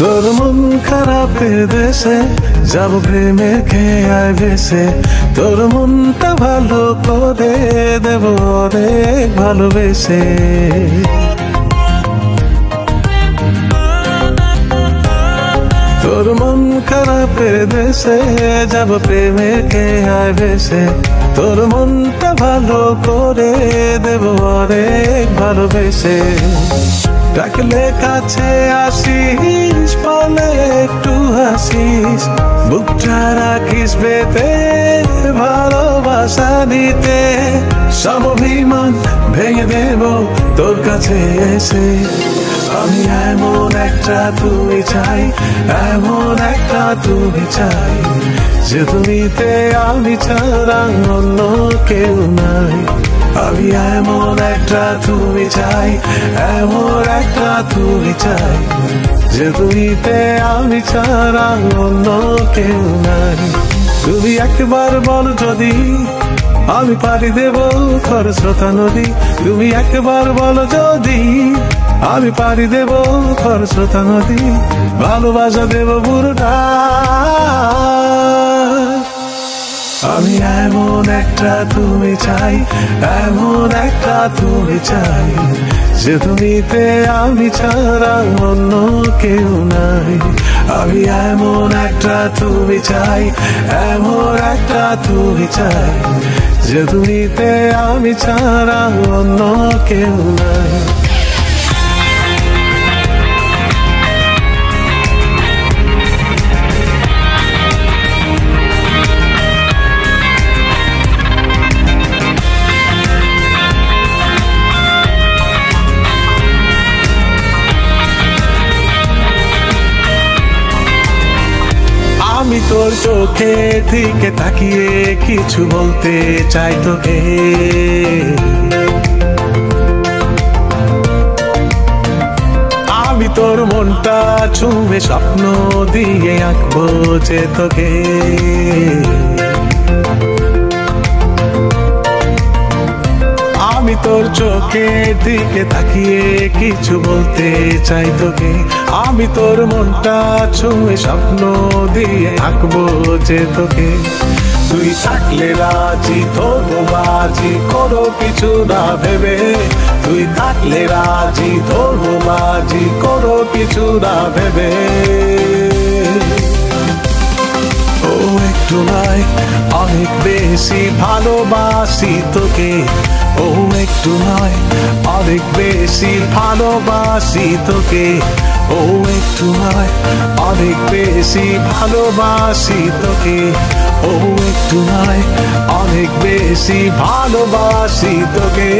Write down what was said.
তোর মন খারাপের দেশে যাব প্রেমে খেয়ায় ভেসে, তোর মনটা ভালো করে দেব অনেক ভালোবেসে। তোর মন খারাপের দেশে যাব প্রেমে খেয়ায় ভেসে, তোর মনটা ভালো করে দেব অনেক ভালোবেসে। ডাকলে কাছে আসিস, পালে একটু হাসিস, বুকটা রাখিস বেতে ভালোবাসা নিতে। সব অভিমান ভেঙে দেব তোর কাছে এসে। আমি এমন একটা তুমি চাই, এমন একটা তুমি চাই, যে তুমিতে আমি ছাড়া অন্য কেউ নাই। আমি এমন একটা তুমি চাই, এমন একটা তুমি চাই, যে তুমিতে আমি ছাড়া অন্য কেউ নাই। তুমি একবার বল যদি আমি পাড়ি দেব খরস্রোতা নদী। তুমি একবার বল যদি আমি পাড়ি দেব খরস্রোতা নদী। ভালোবাসা দেব পুরোটা। আমি এমন একটা তুমি চাই, এমন একটা তুমি চাই, যে তুমিতে আমি ছাড়া অন্য কেউ নাই। আমি এমন একটা তুমি চাই, এমন একটা তুমি চাই, যে তুমিতে আমি ছাড়া অন্য কেউ নাই। আমি তোর চোখে দিকে তাকিয়ে কিছু বলতে চাই তোকে। আমি তোর মনটা ছুঁয়ে স্বপ্ন দিয়ে আঁকবো যে তোকে। আমি তোর চোখের দিকে তাকিয়ে কিছু বলতে চাই তোকে। আমি তোর মনটা ছুঁয়ে স্বপ্ন দিয়ে আঁকবো যে তোকে। তুই থাকলে রাজি ধরবো বাজি, কোনো কিছু না ভেবে। তুই থাকলে রাজি ধরবো বাজি, কোনো কিছু না ভেবে। ও একটু নয় অনেক বেশি ভালোবাসি তোকে। ও একটু নয় অনেক বেশি ভালোবাসি তোকে। ও একটু নয় অনেক বেশি ভালোবাসি তোকে। ও একটু নয় অনেক বেশি ভালোবাসি তোকে।